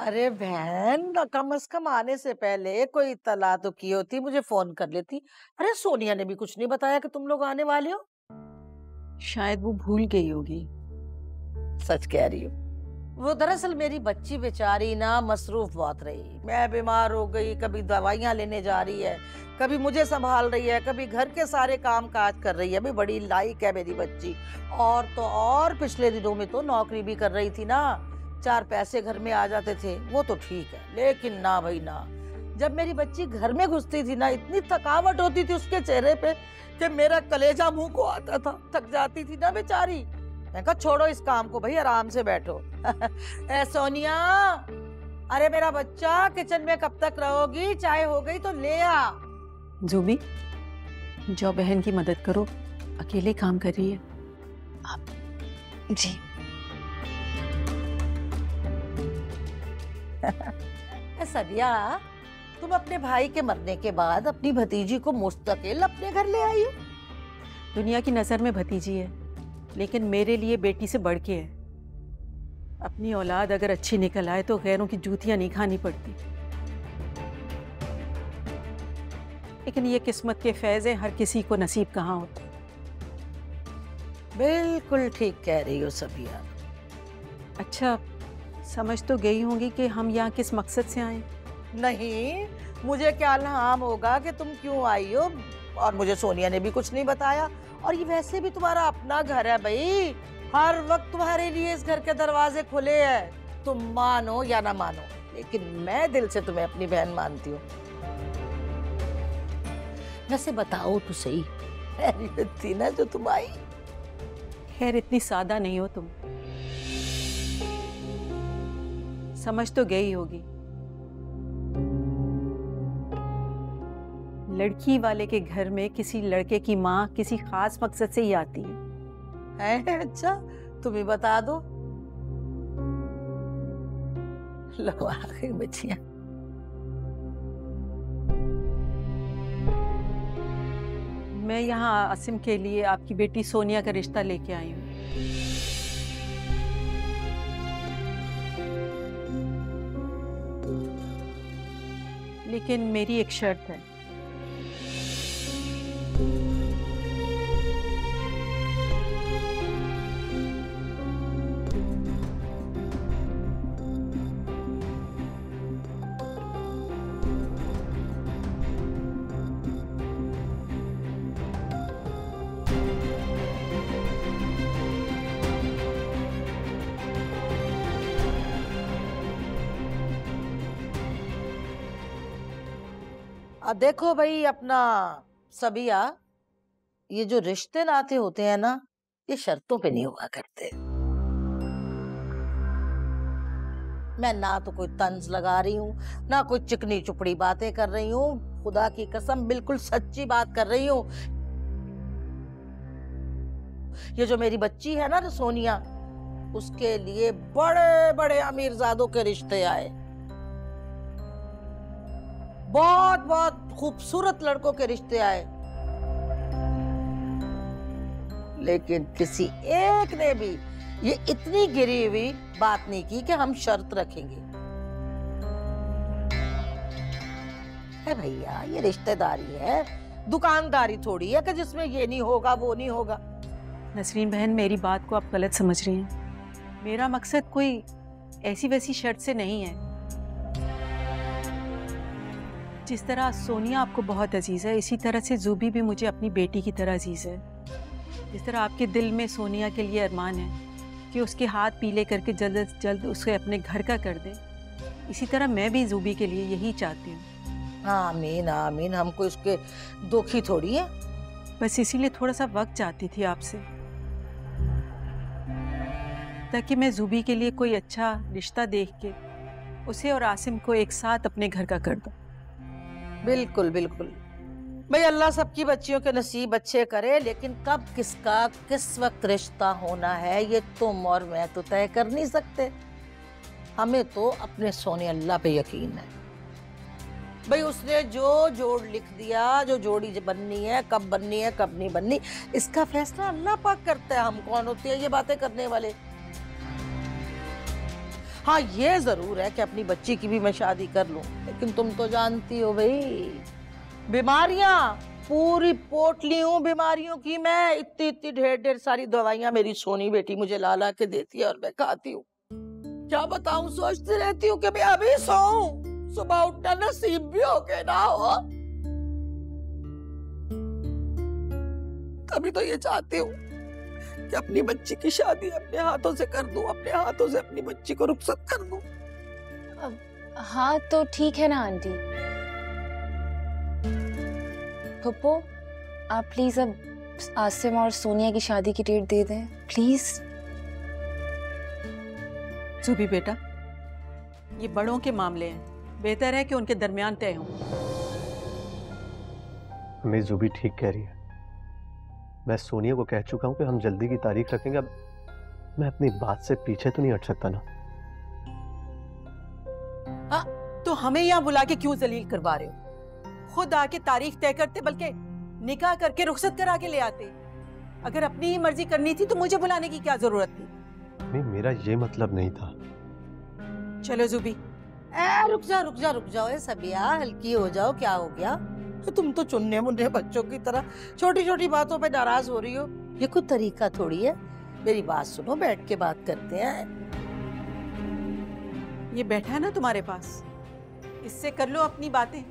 अरे बहन, कम से कम आने से पहले कोई इत्तला तो की होती, मुझे फोन कर लेती। अरे सोनिया ने भी कुछ नहीं बताया कि तुम लोग आने वाले हो। शायद वो भूल गई होगी। सच कह रही हूँ। वो दरअसल मेरी बच्ची बेचारी ना मसरूफ बहुत रही। मैं बीमार हो गई, कभी दवाइयाँ लेने जा रही है, कभी मुझे संभाल रही है, कभी घर के सारे काम काज कर रही है। अभी बड़ी लायक है मेरी बच्ची। और तो और पिछले दिनों में तो नौकरी भी कर रही थी ना, 4 पैसे घर में आ जाते थे, वो तो ठीक है। लेकिन ना भाई ना, जब मेरी बच्ची घर में घुसती थी ना, इतनी थकावट होती थी उसके चेहरे पे कि मेरा कलेजा मुंह को आता था। थक जाती थी ना बेचारी। मैं कहा छोड़ो इस काम को भाई, आराम से बैठो। ए सोनिया, अरे मेरा बच्चा, किचन में कब तक रहोगी? चाय हो गई तो ले आ। जूबी, जाओ बहन की मदद करो, अकेले काम कर रही है। आप जी। सदिया, तुम अपने भाई के मरने के बाद अपनी भतीजी को मुस्तकिल अपने घर ले आई हो। दुनिया की नजर में भतीजी है, लेकिन मेरे लिए बेटी से बढ़ के है। अपनी औलाद अगर अच्छी निकल आए तो गैरों की जूतियां नहीं खानी पड़ती। लेकिन ये किस्मत के फैज़ है, हर किसी को नसीब कहाँ होता। बिल्कुल ठीक कह रही हो सबिया। अच्छा, समझ तो गई होंगी कि हम यहाँ किस मकसद से आए। नहीं, मुझे क्या इल्हाम होगा कि तुम क्यों आई हो, और मुझे सोनिया ने भी कुछ नहीं बताया। और ये वैसे भी तुम्हारा अपना घर है भाई, हर वक्त तुम्हारे लिए इस घर के दरवाजे खुले हैं। तुम मानो या ना मानो, लेकिन मैं दिल से तुम्हें अपनी बहन मानती हूँ। वैसे बताओ तो सही, खैरियत थी ना जो तुम आई? खैर, इतनी सादा नहीं हो तुम, समझ तो गई होगी। लड़की वाले के घर में किसी लड़के की माँ किसी खास मकसद से ही आती है। अच्छा, तुम ही बता दो। लो आ गई बच्चियां। मैं यहाँ आसिम के लिए आपकी बेटी सोनिया का रिश्ता लेके आई हूँ। लेकिन मेरी एक शर्त है। अब देखो भाई अपना सबिया, ये जो रिश्ते नाते होते हैं ना, ये शर्तों पे नहीं हुआ करते। मैं ना तो कोई तंज लगा रही हूँ, ना कोई चिकनी चुपड़ी बातें कर रही हूँ। खुदा की कसम बिल्कुल सच्ची बात कर रही हूँ। ये जो मेरी बच्ची है ना सोनिया, उसके लिए बड़े बड़े अमीरजादों के रिश्ते आए, बहुत बहुत खूबसूरत लड़कों के रिश्ते आए, लेकिन किसी एक ने भी ये इतनी गिरी हुई बात नहीं की कि हम शर्त रखेंगे। है भैया, ये रिश्तेदारी है, दुकानदारी थोड़ी है कि जिसमें ये नहीं होगा वो नहीं होगा। नसरीन बहन, मेरी बात को आप गलत समझ रही हैं। मेरा मकसद कोई ऐसी वैसी शर्त से नहीं है। जिस तरह सोनिया आपको बहुत अजीज है, इसी तरह से जूबी भी मुझे अपनी बेटी की तरह अजीज है। जिस तरह आपके दिल में सोनिया के लिए अरमान है कि उसके हाथ पीले करके जल्द से जल्द उसे अपने घर का कर दे, इसी तरह मैं भी जूबी के लिए यही चाहती हूँ। आमीन आमीन, हमको इसके दुखी थोड़ी है। बस इसीलिए थोड़ा सा वक्त चाहती थी आपसे, ताकि मैं जूबी के लिए कोई अच्छा रिश्ता देख के उसे और आसिम को एक साथ अपने घर का कर दूं। बिल्कुल बिल्कुल भाई, अल्लाह सबकी बच्चियों के नसीब अच्छे करे, लेकिन कब किसका किस वक्त रिश्ता होना है ये तुम और मैं तो तय कर नहीं सकते। हमें तो अपने सोने अल्लाह पे यकीन है भाई। उसने जो जोड़ लिख दिया, जो जोड़ी बननी है, कब बननी है कब नहीं बननी, इसका फैसला अल्लाह पाक करता है। हम कौन होते हैं ये बातें करने वाले? हाँ ये जरूर है कि अपनी बच्ची की भी मैं शादी कर लूं, लेकिन तुम तो जानती हो भाई, बीमारियां, पूरी पोटली हूँ बीमारियों की मैं। इतनी इतनी ढेर ढेर सारी दवाइयां मेरी सोनी बेटी मुझे ला ला के देती है और मैं खाती हूँ। क्या बताऊं, सोचती रहती हूँ कि मैं अभी सोऊं, सुबह उठना नसीब भी हो के ना हो। तभी तो ये चाहती हूँ कि अपनी बच्ची की शादी अपने हाथों से कर दूं, अपने हाथों से अपनी बच्ची को रुखसत कर दूं। हाँ तो ठीक है ना आंटी। पप्पू आप प्लीज अब आसिम और सोनिया की शादी की डेट दे दें प्लीज। जुबी बेटा, ये बड़ों के मामले हैं, बेहतर है कि उनके दरमियान तय हों। अम्मी जुबी ठीक कह रही है। मैं सोनिया को कह चुका हूं कि हम जल्दी की तारीख रखेंगे। अब मैं अपनी बात से पीछे तो नहीं हट सकता ना। तो हमें यहाँ बुला के क्यों जलील करवा रहे हो? खुद आके तारीख तय करते, बल्कि निकाह करके रुखसत करा के ले आते। अगर अपनी ही मर्जी करनी थी तो मुझे बुलाने की क्या जरूरत थी? अम्मी मेरा ये मतलब नहीं था। चलो जुबी। रुक जाओ ए सबिया, हल्की हो जाओ, क्या हो गया? तुम तो चुन्ने मुन्ने बच्चों की तरह छोटी छोटी बातों पे नाराज हो रही हो। ये कोई तरीका थोड़ी है। मेरी बात सुनो, बैठ के बात करते हैं। ये बैठा है ना तुम्हारे पास, इससे कर लो अपनी बातें।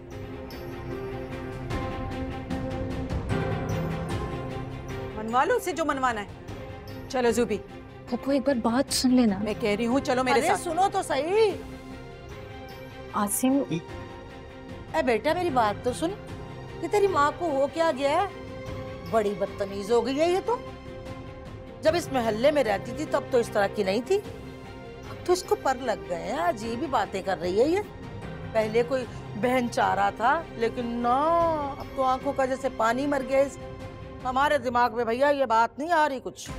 मनवा लो उसे जो मनवाना है। चलो जुबी। पप्पू एक बार बात सुन लेना। मैं कह रही हूँ चलो मेरे साथ। सुनो तो सही। आसिम बेटा मेरी बात तो सुन, कि तेरी माँ को हो क्या गया है? बड़ी बदतमीज हो गई है ये तो। जब इस मोहल्ले में रहती थी तब तो इस तरह की नहीं थी, अब तो इसको पर लग गए हैं, अजीब ही बातें कर रही है ये। पहले कोई बहन चारा था, लेकिन ना, अब तो आंखों का जैसे पानी मर गया। हमारे दिमाग में भैया ये बात नहीं आ रही कुछ।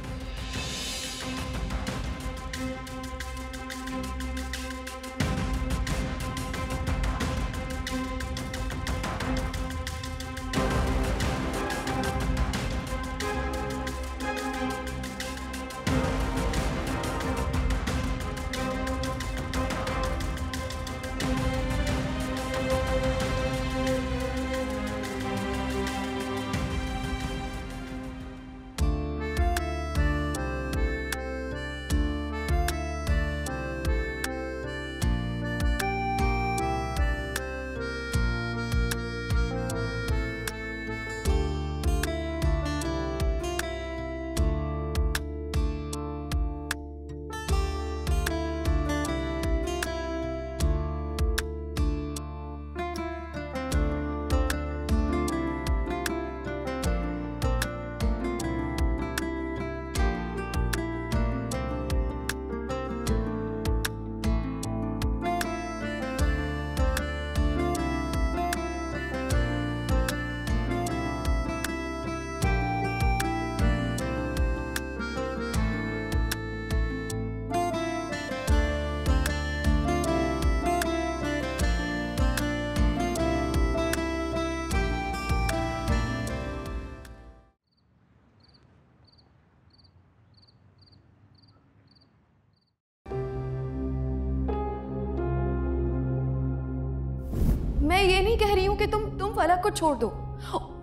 मैं ये नहीं कह रही हूँ कि तुम फलक को छोड़ दो।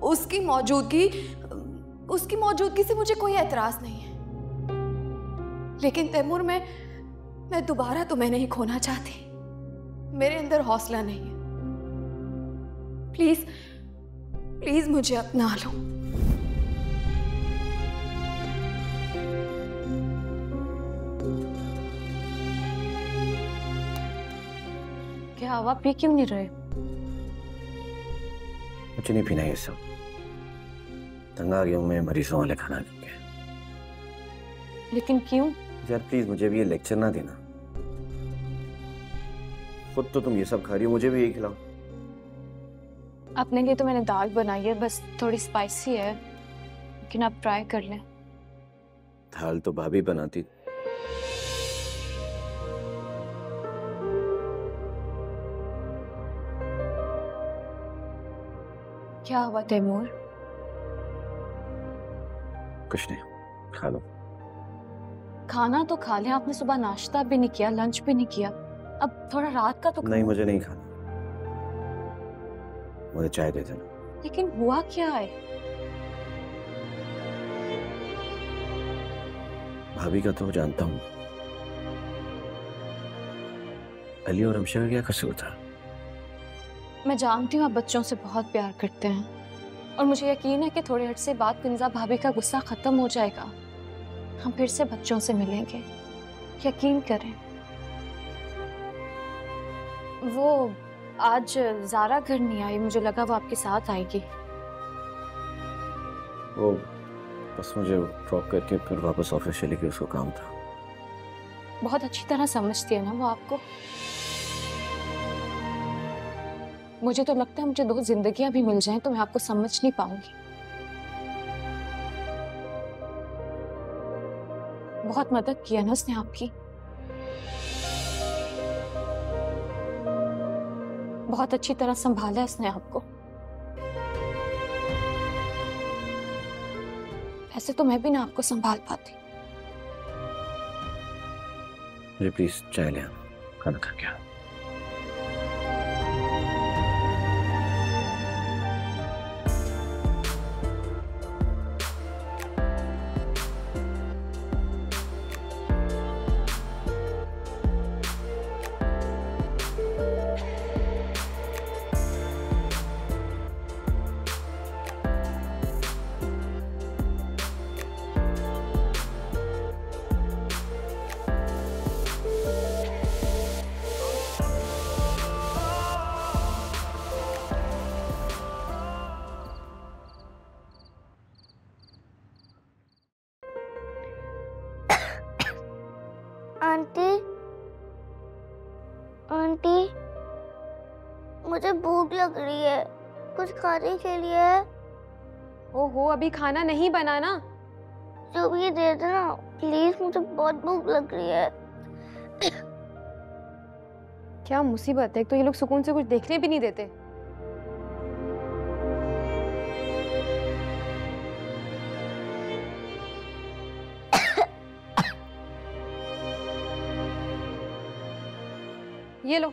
उसकी मौजूदगी से मुझे कोई एतराज नहीं है, लेकिन तैमूर मैं दोबारा तुम्हें नहीं खोना चाहती। मेरे अंदर हौसला नहीं है। प्लीज प्लीज मुझे अपना लो। क्या आप पी क्यों नहीं रहे? मुझे नहीं पीना ये सब। तंग आ गया हूँ मैं मरीजों वाले खाना लेके। लेकिन क्यों? यार प्लीज मुझे भी ये लेक्चर ना देना। खुद तो तुम ये सब खा रही हो, मुझे भी यही खिलाओ। अपने लिए तो मैंने दाल बनाई है, बस थोड़ी स्पाइसी है, लेकिन आप ट्राई कर लें। दाल तो भाभी बनाती। क्या हुआ तैमूर? कुछ नहीं, खा लो। खाना तो खा लें, आपने सुबह नाश्ता भी नहीं किया, लंच भी नहीं किया, अब थोड़ा रात का तो नहीं, मुझे नहीं खाना, मुझे चाय दे देना। लेकिन हुआ क्या है? भाभी का तो जानता हूँ, अली और हमशा का क्या कसूर था? मैं जानती हूँ आप बच्चों से बहुत प्यार करते हैं और मुझे यकीन है कि थोड़े अरसे बाद कुंजा भाभी का गुस्सा खत्म हो जाएगा, हम फिर से बच्चों से मिलेंगे, यकीन करें। वो आज ज़ारा घर नहीं आई, मुझे लगा वो आपके साथ आएगी। वो बस मुझे ड्रॉप करके फिर वापस ऑफिस चली गई, उसको काम था। बहुत अच्छी तरह समझती है ना वो आपको। मुझे तो लगता है मुझे 2 जिंदगियां भी मिल जाएं तो मैं आपको समझ नहीं पाऊंगी। बहुत मदद की है ना उसने आपकी, बहुत अच्छी तरह संभाला है उसने आपको। ऐसे तो मैं भी ना आपको संभाल पाती। मुझे प्लीज चाय ले आना, खाना खा के। आंटी, आंटी, मुझे भूख लग रही है, कुछ खाने के लिए है? ओहो, अभी खाना नहीं बनाना। जो भी दे देना प्लीज, मुझे बहुत भूख लग रही है। क्या मुसीबत है, एक तो ये लोग सुकून से कुछ देखने भी नहीं देते। ये लो,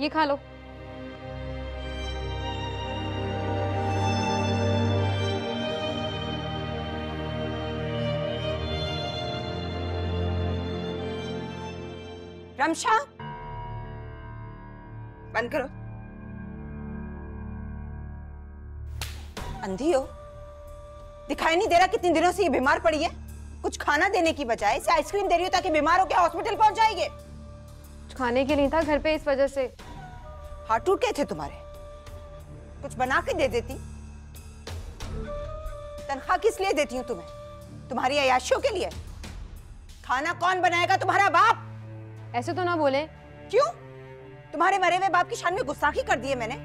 ये खा लो। रमशा, बंद करो। अंधी हो? दिखाई नहीं दे रहा कितने दिनों से ये बीमार पड़ी है? कुछ खाना देने की बजाय इसे आइसक्रीम दे रही हो ताकि बीमार होकर हॉस्पिटल पहुंच जाएगी। खाने के लिए था घर पे, इस वजह से। हाथ टूट गए थे तुम्हारे? कुछ बना के दे देती। तनख्वाह किस लिए देती हूँ तुम्हें? तुम्हारी अय्याशियों के लिए? खाना कौन बनाएगा? तुम्हारा बाप। ऐसे तो ना बोले। क्यों? तुम्हारे मरे हुए बाप की शान में गुस्ताखी कर दी है मैंने,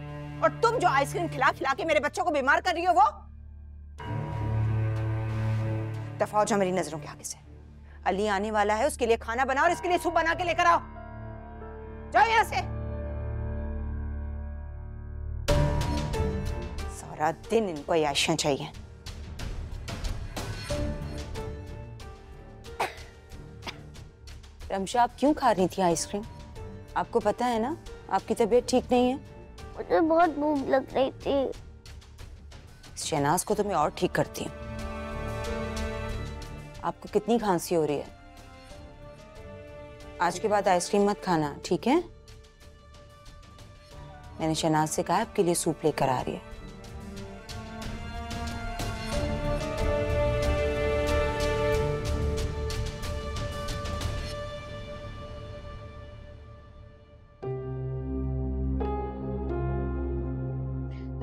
और तुम जो आइसक्रीम खिला खिला के मेरे बच्चों को बीमार कर रही हो वो। दफा हो जाओ मेरी नजरों के आगे से। अली आने वाला है, उसके लिए खाना बनाओ और इसके लिए सूप बना के लेकर आओ। जाओ यहां से। सारा दिन इनको अय्याशियां चाहिए। रमशा, आप क्यों खा रही थी आइसक्रीम? आपको पता है ना आपकी तबीयत ठीक नहीं है। मुझे बहुत भूख लग रही थी। शहनाज को तो मैं और ठीक करती हूँ। आपको कितनी खांसी हो रही है? आज के बाद आइसक्रीम मत खाना, ठीक है? मैंने शहनाज से कहा आपके लिए सूप लेकर आ रही है।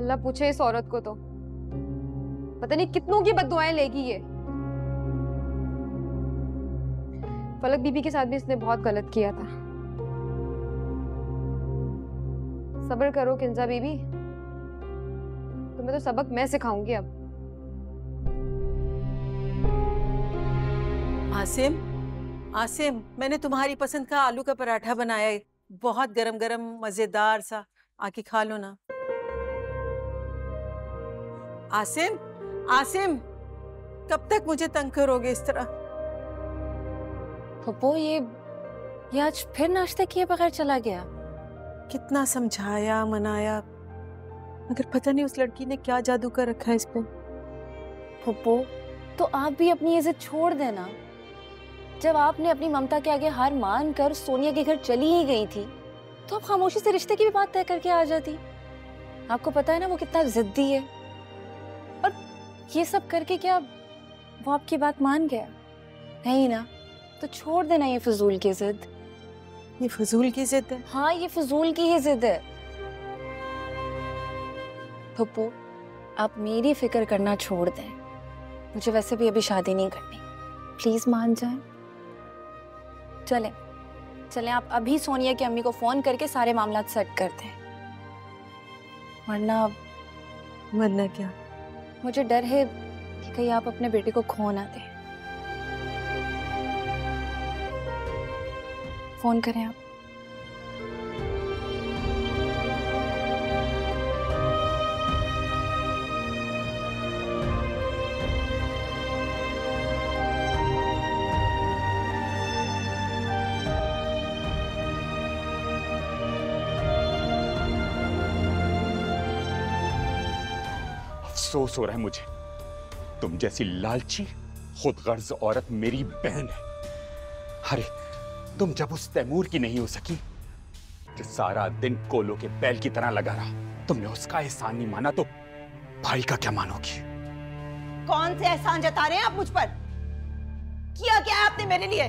अल्लाह पूछे इस औरत को तो पता नहीं कितनों की बद्दुआएं लेगी ये। फलक बीबी के साथ भी इसने बहुत गलत किया था। सब्र करो किंजा बीबी, तुम्हें तो सबक मैं सिखाऊंगी अब। आसिम, आसिम, मैंने तुम्हारी पसंद का आलू का पराठा बनाया है, बहुत गरम गरम मजेदार सा, आके खा लो ना। आसिम, आसिम, कब तक मुझे तंग करोगे इस तरह? पप्पू ये आज फिर नाश्ते किए बगैर चला गया। कितना समझाया मनाया, मगर पता नहीं उस लड़की ने क्या जादू कर रखा है इस पे। पप्पू तो आप भी अपनी ये जिद छोड़ देना। जब आपने अपनी ममता के आगे हार मान कर सोनिया के घर चली ही गई थी तो आप खामोशी से रिश्ते की भी बात तय करके आ जाती। आपको पता है ना वो कितना जिद्दी है, और ये सब करके क्या वो आपकी बात मान गया? नहीं ना, तो छोड़ देना ये फजूल की जिद। ये फजूल की जिद है? हाँ, ये फजूल की ही जिद है। पप्पू आप मेरी फिक्र करना छोड़ दें, मुझे वैसे भी अभी शादी नहीं करनी, प्लीज मान जाएं। चलें चलें, आप अभी सोनिया की अम्मी को फोन करके सारे मामला सेट कर दें, वरना क्या? मुझे डर है कि कहीं आप अपने बेटे को खो ना दें। फोन करें आप। अफसोस हो रहा है मुझे, तुम जैसी लालची खुदगर्ज औरत मेरी बहन है। अरे तुम जब उस तैमूर की नहीं हो सकी जो सारा दिन कोलों के बैल की तरह लगा रहा, तुमने उसका एहसान नहीं माना तो भाई का क्या मानोगी? कौन से एहसान जता रहे हैं आप मुझ पर? किया क्या है आपने मेरे लिए?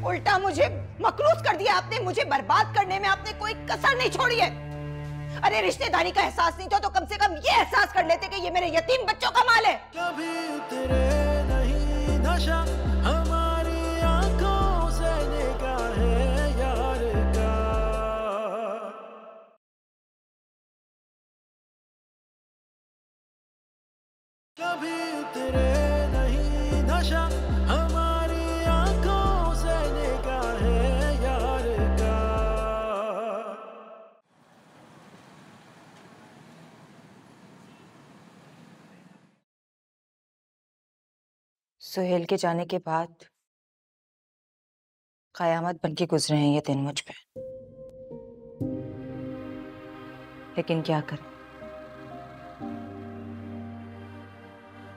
उल्टा मुझे मखलूस कर दिया आपने, मुझे बर्बाद करने में आपने कोई कसर नहीं छोड़ी है। अरे रिश्तेदारी का एहसास नहीं था तो कम से कम ये एहसास कर लेते कि ये मेरे यतीम बच्चों का माल है। कभी उतरे नहीं नशा हमारी आंखों से निगाह है यार का। कभी उतरे नहीं नशा हमारी आंखों से निगाह है यार का। सुहेल के जाने के बाद कयामत बनके गुजरे हैं ये दिन मुझ पे, लेकिन क्या करें,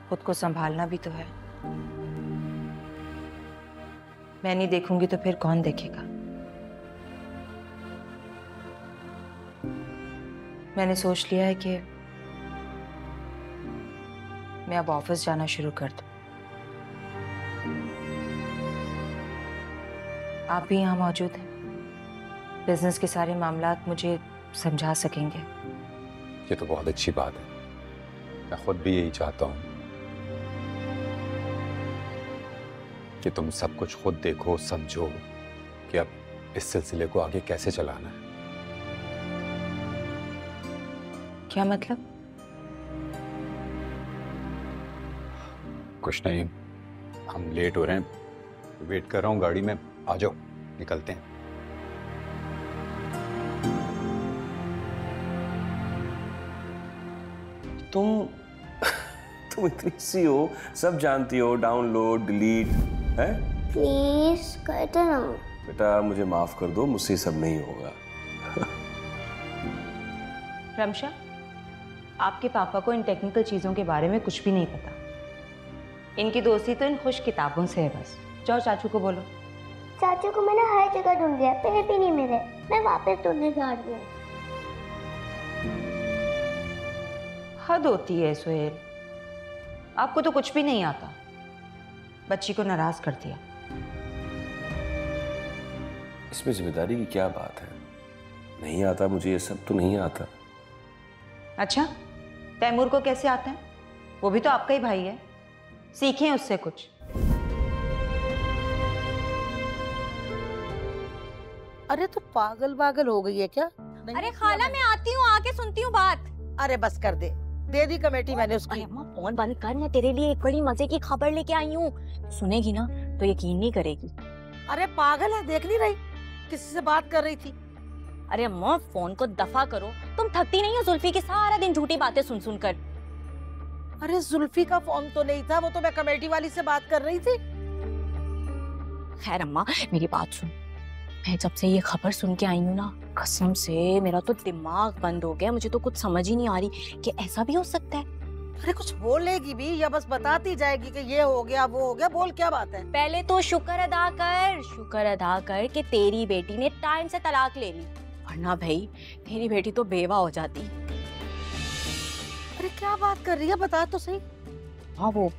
खुद को संभालना भी तो है। मैं नहीं देखूंगी तो फिर कौन देखेगा? मैंने सोच लिया है कि मैं अब ऑफिस जाना शुरू कर दूं। आप भी यहाँ मौजूद हैं, बिजनेस के सारे मामलात मुझे समझा सकेंगे। ये तो बहुत अच्छी बात है, मैं खुद भी यही चाहता हूँ कि तुम सब कुछ खुद देखो समझो कि अब इस सिलसिले को आगे कैसे चलाना है। क्या मतलब? कुछ नहीं, हम लेट हो रहे हैं, वेट कर रहा हूँ गाड़ी में, आ जाओ निकलते हैं। तुम इतनी सी हो, सब जानती हो, डाउनलोड डिलीट है। प्लीज कहते ना। बेटा मुझे माफ कर दो, मुझसे सब नहीं होगा। रमशा, आपके पापा को इन टेक्निकल चीजों के बारे में कुछ भी नहीं पता। इनकी दोस्ती तो इन खुश किताबों से है बस। जाओ चाचू को बोलो। चाचू को मैंने हर जगह ढूंढ लिया, फिर भी नहीं मिले। मैं वापस ढूंढने जा रही हूँ। हद होती है सुहेल, आपको तो कुछ भी नहीं आता, बच्ची को नाराज कर दिया। इसमें जिम्मेदारी की क्या बात है? नहीं आता मुझे ये सब, तो नहीं आता। अच्छा, तैमूर को कैसे आता है? वो भी तो आपका ही भाई है, सीखें उससे कुछ। अरे तो पागल पागल हो गई है क्या? अरे खाला मैं आती हूँ, आके सुनती हूँ बात। अरे बस कर दे दी कमेटी मैंने उसकी। अरे अम्मा फोन बंद कर, मैं तेरे लिए एक बड़ी मजे की खबर लेके आई हूँ। सुनेगी ना तो यकीन नहीं करेगी। अरे पागल है, देख नहीं रही किसी से बात कर रही थी? अरे अम्मा फोन को दफा करो, तुम थकती नहीं हो जुल्फी की सारा दिन झूठी बातें सुन सुन कर? अरे जुल्फी का फोन तो नहीं था, वो तो मैं कमेटी वाली से बात कर रही थी। खैर अम्मा मेरी बात सुन, मैं जब से ये खबर सुन के आई हूँ ना, कसम से मेरा तो दिमाग बंद हो गया। मुझे तो कुछ समझ ही नहीं आ रही कि ऐसा भी हो सकता है। अरे कुछ बोलेगी भी या बस बताती जाएगी कि ये हो गया वो हो गया? बोल, क्या बात है? पहले तो शुक्र अदा कर कि तेरी बेटी ने टाइम से तलाक ले ली, वरना भाई तेरी बेटी तो बेवा हो जाती। अरे क्या बात कर रही है, बता तो सही। हाँ वो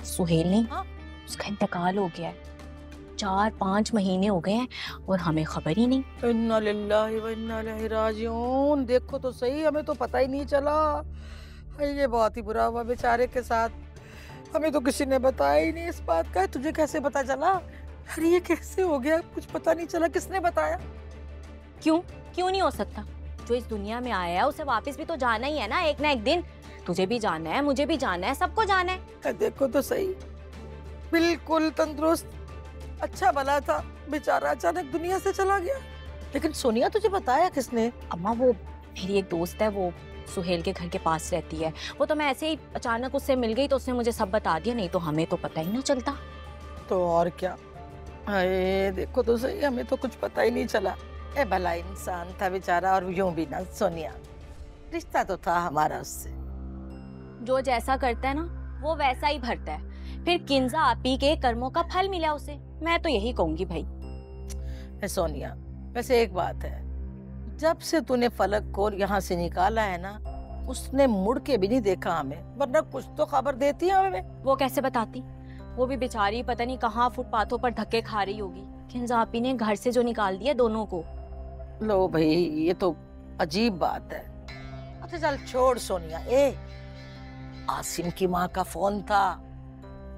सुहेल नहीं, हाँ? उसका इंतकाल हो गया है, 4-5 महीने हो गए हैं और हमें खबर ही नहीं। इन्ना लिल्लाहि व इन्ना इलैहि राजिऊन। देखो तो सही, हमें तो पता ही नहीं चला। ये बहुत ही बुरा हुआ बेचारे के साथ, हमें तो किसी ने बताया ही नहीं इस बात का। तुझे कैसे पता चला? अरे ये कैसे हो गया, कुछ पता नहीं चला, किसने बताया? क्यों नहीं हो सकता? जो इस दुनिया में आया है उसे वापस भी तो जाना ही है ना एक दिन। तुझे भी जाना है, मुझे भी जाना है, सबको जाना है। देखो तो सही, बिल्कुल तंदुरुस्त, अच्छा भला था, बेचारा अचानक दुनिया से चला गया। लेकिन सोनिया तुझे बताया किसने? अम्मा वो मेरी एक दोस्त है, वो सुहेल के घर के पास रहती है। वो तो मैं ऐसे ही अचानक उससे मिल गई तो उसने मुझे सब बता दिया, नहीं तो हमें तो पता ही ना चलता। तो और क्या, अरे देखो तो सही, हमें तो कुछ पता ही नहीं चला। ए भला इंसान था बेचारा, और यूं भी ना सोनिया, रिश्ता तो था हमारा उससे। जो जैसा करता है ना वो वैसा ही भरता है, फिर किंजा आपी के कर्मों का फल मिला उसे। मैं तो यही कहूंगी भाई। ए सोनिया, वैसे एक बात है, जब से तूने फलक को यहाँ से निकाला है ना, उसने मुड़ के भी नहीं देखा हमें, वरना कुछ तो खबर देती है हमें। वो कैसे बताती? वो भी बेचारी पता नहीं कहाँ फुटपाथों पर धक्के खा रही होगी। किंजा आपी ने घर से जो निकाल दिया दोनों को। लो भाई, ये तो अजीब बात है। अच्छा चल छोड़ सोनिया। आसिम की माँ का फोन था,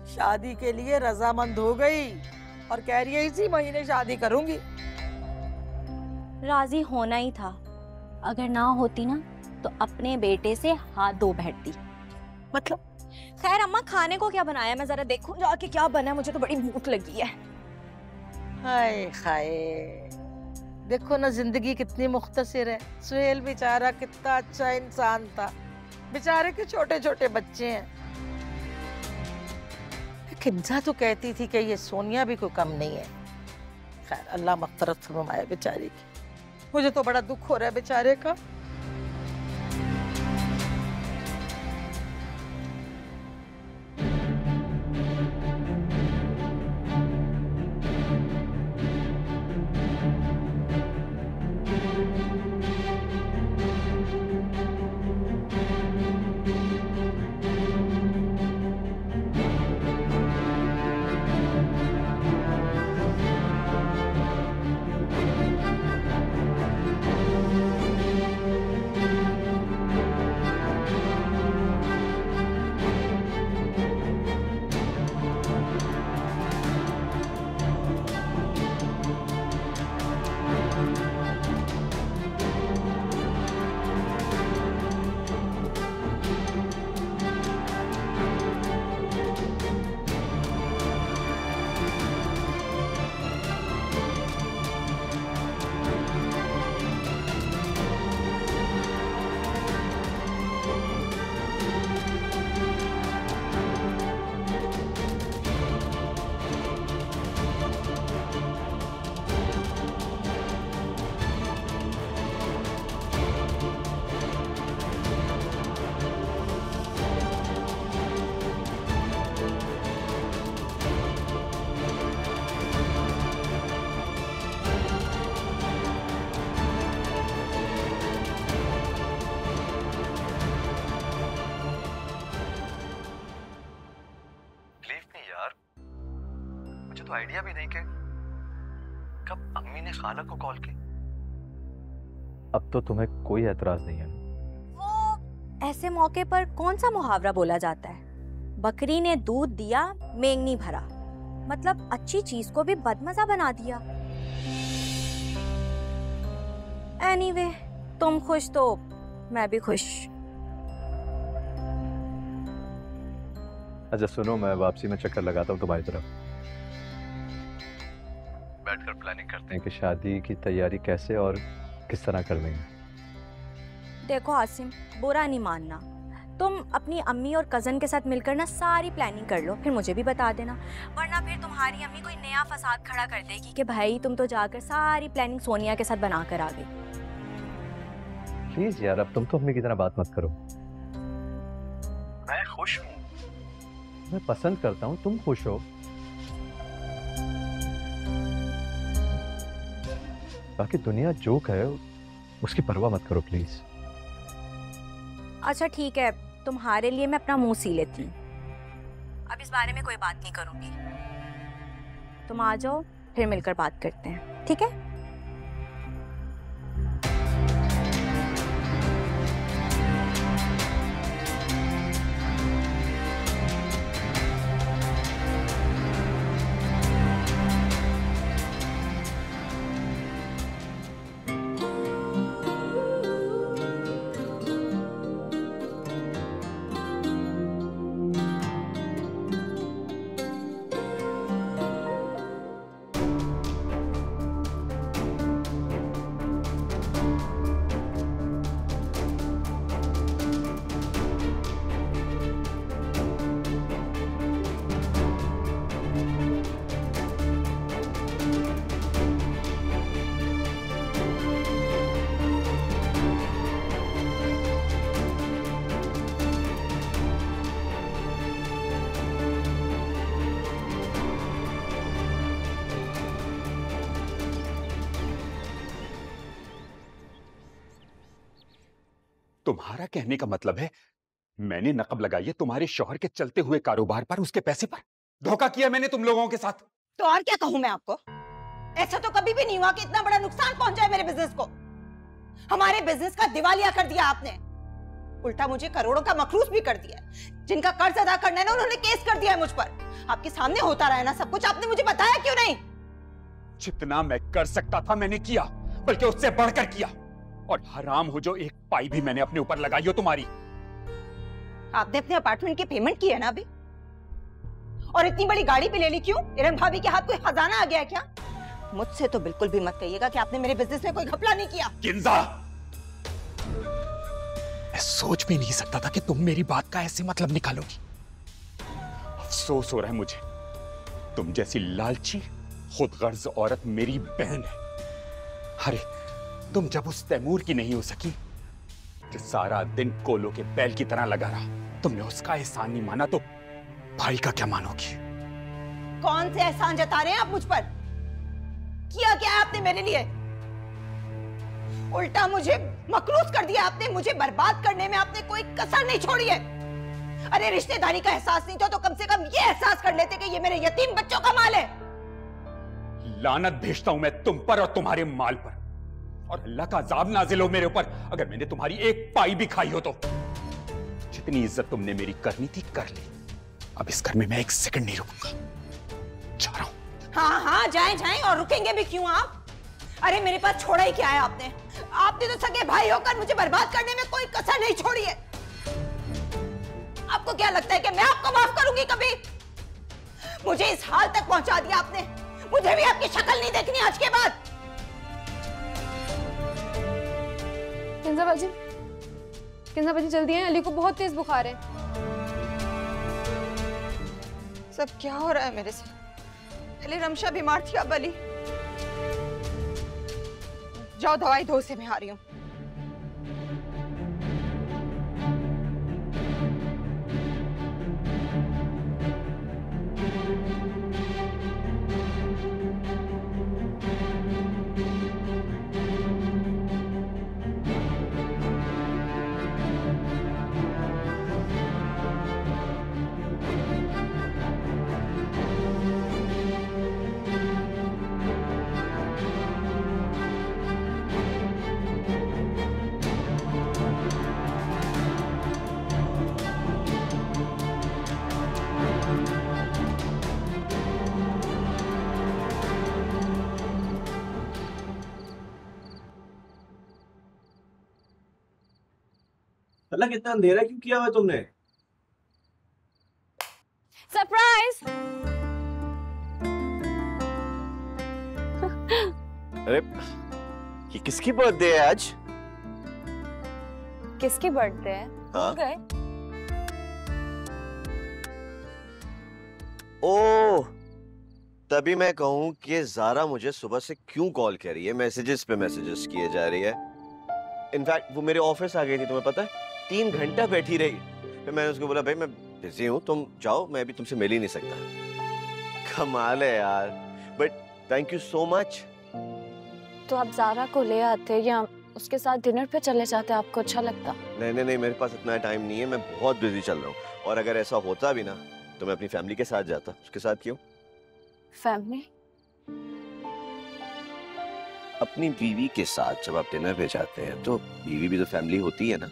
शादी के लिए रजामंद हो गई और कह रही है इसी महीने शादी करूंगी। राजी होना ही था, अगर ना होती ना तो अपने बेटे से हाथ धो बैठती। मतलब? खैर अम्मा, खाने को क्या बनाया, मैं जरा देखूं जाके क्या बना है, मुझे तो बड़ी भूख लगी है। हाय हाय, देखो ना जिंदगी कितनी मुख्तसर है। सुहेल बेचारा कितना अच्छा इंसान था, बेचारे के छोटे छोटे बच्चे हैं। किंजा तो कहती थी कि ये सोनिया भी कोई कम नहीं है। खैर अल्लाह मग़फ़िरत फरमाए बेचारी की। मुझे तो बड़ा दुख हो रहा है बेचारे का। तो आइडिया भी नहीं कि कब अम्मी ने खाला को कॉल की। अब तो तुम्हें कोई एतराज नहीं है? वो ऐसे मौके पर कौन सा मुहावरा बोला जाता है, बकरी ने दूध दिया मेंगनी भरा, मतलब अच्छी चीज को भी बदमजा बना दिया। एनीवे, तुम खुश तो मैं भी खुश। अच्छा सुनो, मैं वापसी में चक्कर लगाता हूँ तुम्हारी तरफ, बैठकर प्लानिंग करते हैं कि शादी की तैयारी कैसे और किस तरह कर देंगे। देखो आसिम, बुरा नहीं मानना, तुम अपनी अम्मी और कज़न के साथ मिलकर ना सारी प्लानिंग कर लो, फिर मुझे भी बता देना, वरना फिर तुम्हारी अम्मी कोई नया फसाद खड़ा कर देगी कि भाई तुम तो जाकर सारी प्लानिंग सोनिया के साथ बना कर आ गई। प्लीज यार, अब तुम तो अम्मी की तरह बात मत करो। मैं खुश हूँ, मैं पसंद करता हूँ, तुम खुश हो। बाकी दुनिया जो कहे उसकी परवाह मत करो प्लीज। अच्छा ठीक है, तुम्हारे लिए मैं अपना मुंह सी लेती हूँ, अब इस बारे में कोई बात नहीं करूँगी। तुम आ जाओ, फिर मिलकर बात करते हैं, ठीक है? तुम्हारा कहने का मतलब है मैंने नकब लगाई है तुम्हारे शौहर के चलते हुए कारोबार पर, उसके पैसे पर? धोखा किया मैंने तुम लोगों के साथ। तो और क्या कहूं मैं आपको? ऐसा तो कभी भी नहीं हुआ कि इतना बड़ा नुकसान पहुंचा है मेरे बिजनेस को। हमारे बिजनेस का दिवालिया कर दिया आपने, उल्टा मुझे करोड़ों का मखरूज भी कर दिया। जिनका कर्ज अदा करना है ना, उन्होंने केस कर दिया है मुझ पर। आपके सामने होता रहा है ना सब कुछ, आपने मुझे बताया क्यों नहीं? जितना मैं कर सकता था मैंने किया, बल्कि उससे बढ़कर किया। और हराम हो जो एक पाई भी मैंने अपने ऊपर लगाई हो तुम्हारी। आपने अपने अपार्टमेंट की पेमेंट की है ना अभी, और इतनी बड़ी गाड़ी भी ले ली क्यों? इरम भाभी के हाथ कोई खजाना आ गया है क्या? मुझसे तो बिल्कुल भी मत कहिएगा कि आपने मेरे बिजनेस में कोई घपला नहीं किया। किंजा, मैं सोच भी नहीं सकता था कि तुम मेरी बात का ऐसे मतलब निकालोगी। अफसोस हो रहा है मुझे, तुम जैसी लालची खुदगर्ज औरत मेरी बहन है। अरे तुम जब उस तैमूर की नहीं हो सकी जो सारा दिन कोलों के बैल की तरह लगा रहा, तुमने उसका एहसान नहीं माना तो भाई का क्या मानोगी? कौन से एहसान जता रहे हैं आप मुझ पर? किया क्या है आपने मेरे लिए? उल्टा मुझे मकरूज कर दिया आपने। मुझे बर्बाद करने में आपने कोई कसर नहीं छोड़ी है। अरे रिश्तेदारी का एहसास नहीं था तो कम से कम ये एहसास कर लेते कि ये मेरे यतीम बच्चों का माल है। लानत भेजता हूं मैं तुम पर और तुम्हारे माल पर, और अल्लाह का अजाब नाजिल हो मेरे ऊपर अगर मैंने तुम्हारी एक पाई भी खाई हो तो। जितनी इज्जत तुमने मेरी करनी थी कर ली, अब इस घर में मैं एक सेकंड नहीं रुकूंगा, जा रहा हूं। हाँ हाँ जाएं जाएं, और रुकेंगे भी क्यों आप? अरे मेरे पास छोड़ा ही क्या है आपने? आपने तो सगे भाई होकर मुझे बर्बाद करने में कोई कसर नहीं छोड़ी है। आपको क्या लगता है कि मैं आपको माफ करूंगी कभी? मुझे इस हाल तक पहुंचा दिया आपने, मुझे भी आपकी शक्ल नहीं देखनी आज के बाद। किंजा बाजी जल्दी आए, अली को बहुत तेज बुखार है। सब क्या हो रहा है मेरे से? पहले रमशा बीमार थी, अब अली। जाओ दवाई दो से, मैं आ रही हूँ। अल्लाह कितना अंधेरा क्यों किया हुआ तुमने? सरप्राइज। अरे ये किसकी बर्थडे है आज? किसकी बर्थडे है? हाँ? गए ओह, तभी मैं कहूँ कि ज़ारा मुझे सुबह से क्यों कॉल कर रही है, मैसेजेस पे मैसेजेस किए जा रही है। इनफैक्ट वो मेरे ऑफिस आ गई थी, तुम्हें पता है, 3 घंटा बैठी रही। फिर मैंने उसको बोला भाई मैं बिजी हूँ, तुम जाओ, मैं अभी तुमसे मिल ही नहीं सकता। कमाल है यार, but thank you so much. तो आप ज़ारा को ले आते या उसके साथ डिनर पे चले जाते, आपको अच्छा लगता? नहीं, मेरे पास इतना टाइम नहीं है, मैं बहुत बिजी चल रहा हूँ। और अगर ऐसा होता भी ना तो मैं अपनी फैमिली के साथ जाता। उसके साथ क्यों? फैमिली? अपनी बीवी के साथ जब आप डिनर पे जाते हैं तो बीवी भी तो फैमिली होती है ना।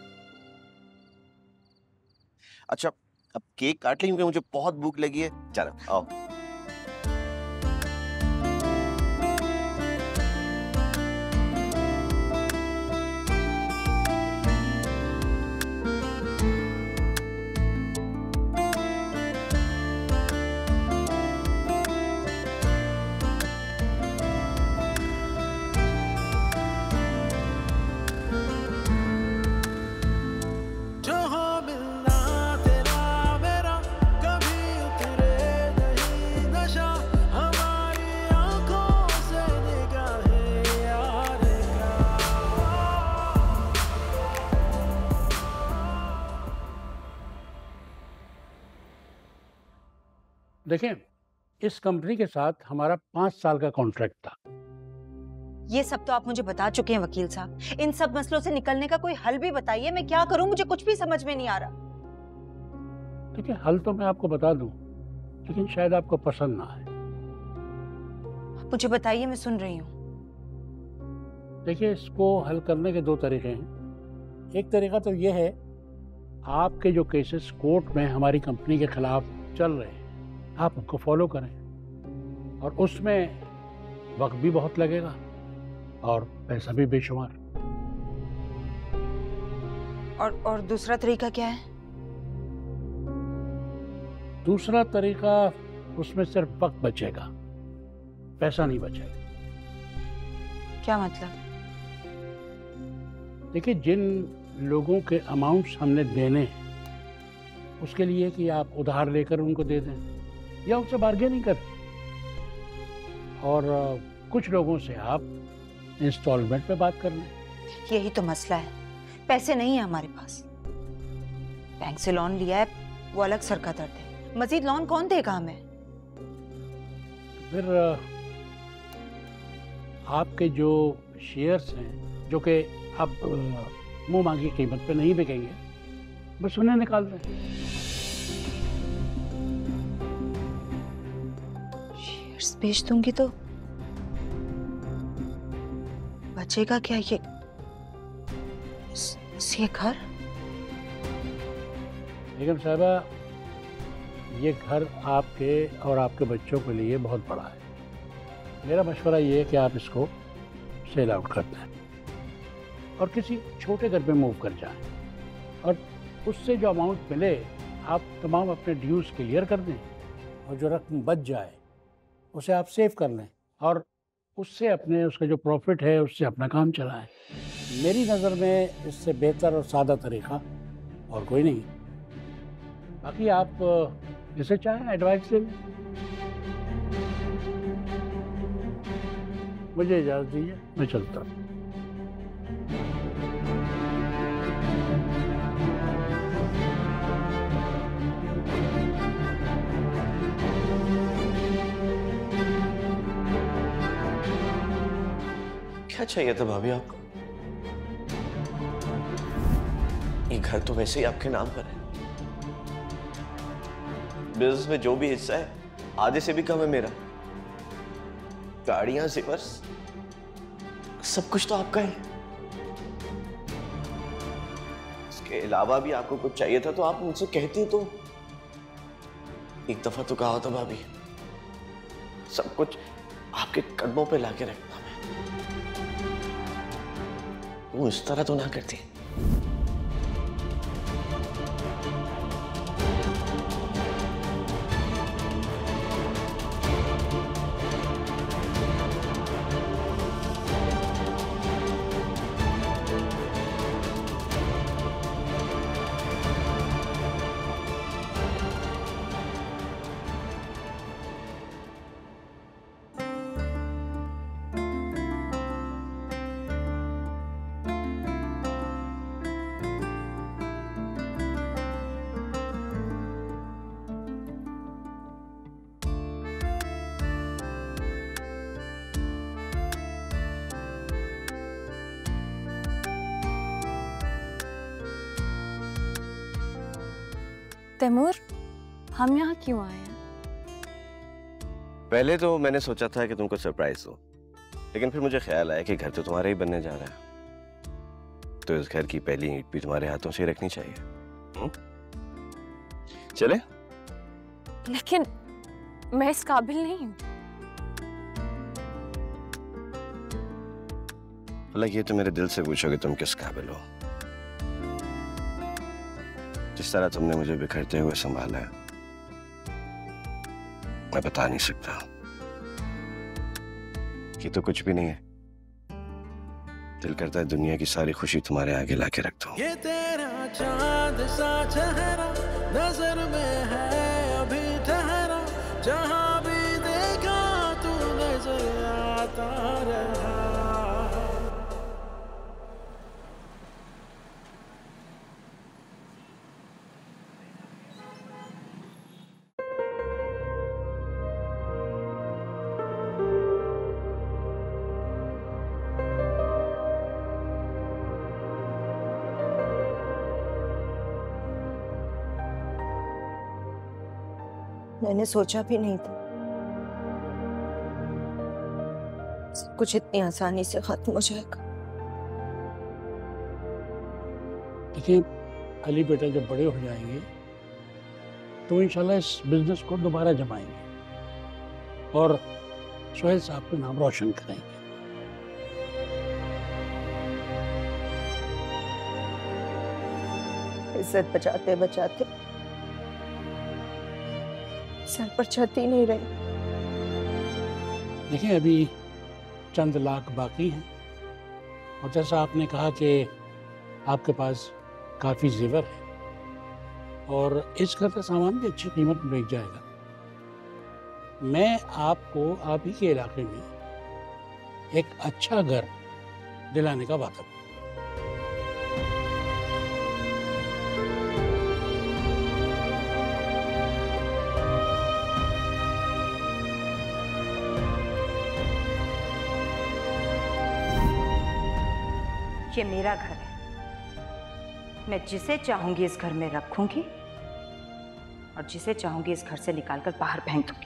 अच्छा, अब केक काट लें क्योंकि मुझे बहुत भूख लगी है। चलो आओ। देखें, इस कंपनी के साथ हमारा 5 साल का कॉन्ट्रैक्ट था। ये सब तो आप मुझे बता चुके हैं वकील साहब। इन सब मसलों से निकलने का कोई हल भी बताइए, मैं क्या करूं, मुझे कुछ भी समझ में नहीं आ रहा। देखिए, हल तो मैं आपको बता दूं, लेकिन शायद आपको पसंद ना आए। मुझे बताइए, मैं सुन रही हूँ। देखिए, इसको हल करने के 2 तरीके हैं। एक तरीका तो ये है, आपके जो केसेस कोर्ट में हमारी कंपनी के खिलाफ चल रहे हैं, आप उनको फॉलो करें, और उसमें वक्त भी बहुत लगेगा और पैसा भी बेशुमार। और दूसरा तरीका क्या है? दूसरा तरीका, उसमें सिर्फ वक्त बचेगा, पैसा नहीं बचेगा। क्या मतलब? देखिए, जिन लोगों के अमाउंट्स हमने देने हैं, उसके लिए कि आप उधार लेकर उनको दे दें या उनसे बार्गेनिंग करें, और कुछ लोगों से आप इंस्टॉलमेंट पे बात कर लें। यही तो मसला है, पैसे नहीं है हमारे पास। बैंक से लोन लिया है, वो अलग सर का दर्द है, मजीद लोन कौन देगा हमें? फिर आपके जो शेयर्स हैं, जो कि अब मुंह मांगी कीमत पे नहीं बिकेंगे, बस उन्हें निकाल दें। शेयर्स बेच दूंगी तो बचेगा क्या? ये घर? बेगम साहबा, ये घर आपके और आपके बच्चों के लिए बहुत बड़ा है। मेरा मशवरा ये है कि आप इसको सेल आउट कर दें और किसी छोटे घर पे मूव कर जाएं, और उससे जो अमाउंट मिले आप तमाम अपने ड्यूज क्लियर कर दें, और जो रकम बच जाए उसे आप सेव कर लें, और उससे अपने उसका जो प्रॉफिट है उससे अपना काम चलाएं। मेरी नज़र में इससे बेहतर और सादा तरीका और कोई नहीं। बाकी आप जिसे चाहें एडवाइस ले लें। मुझे इजाज़त दीजिए, मैं चलता हूँ। क्या चाहिए था भाभी आपको? ये घर तो वैसे ही आपके नाम पर है। बिजनेस में जो भी हिस्सा है आधे से भी कम है मेरा। गाड़ियां, ज़ेवर, सब कुछ तो आपका है। इसके अलावा भी आपको कुछ चाहिए था तो आप मुझसे कहती तो। एक दफा तो कहा होता भाभी, सब कुछ आपके कदमों पे लाके रखना। वो इस तरह तो ना करती। तैमूर, हम यहाँ क्यों आए हैं? पहले तो मैंने सोचा था कि तुमको सरप्राइज दूं, लेकिन फिर मुझे ख्याल आया कि घर तो तुम्हारा ही बनने जा रहा है, तो इस घर की पहली ईंट भी तुम्हारे हाथों से ही रखनी चाहिए। चले? लेकिन मैं इस काबिल नहीं हूँ। हालांकि ये तो मेरे दिल से पूछोगे तुम किस काबिल हो। जिस तरह तुमने मुझे बिखरते हुए संभाला है, मैं बता नहीं सकता। ये तो कुछ भी नहीं है। दिल करता है दुनिया की सारी खुशी तुम्हारे आगे लाके रख दूं। ये तेरा चांद सा चेहरा नजर में है अभी ठहरा, जहां भी देखा तू नजर आता रहा। मैंने सोचा भी नहीं था सब कुछ इतनी आसानी से खत्म हो जाएगा। देखिए अली बेटा जब बड़े हो जाएंगे तो इंशाल्लाह इस बिजनेस को दोबारा जमाएंगे और सोहेल साहब का नाम रोशन करेंगे। इज्जत बचाते बचाते सर पर छत ही नहीं रही। देखिए अभी चंद लाख बाकी हैं और जैसा आपने कहा कि आपके पास काफ़ी जेवर है और इस घर का सामान भी अच्छी कीमत में बिक जाएगा। मैं आपको आप ही के इलाके में एक अच्छा घर दिलाने का वादा करूं। ये मेरा घर है, मैं जिसे चाहूंगी इस घर में रखूंगी और जिसे चाहूंगी इस घर से निकालकर बाहर फेंक दूंगी।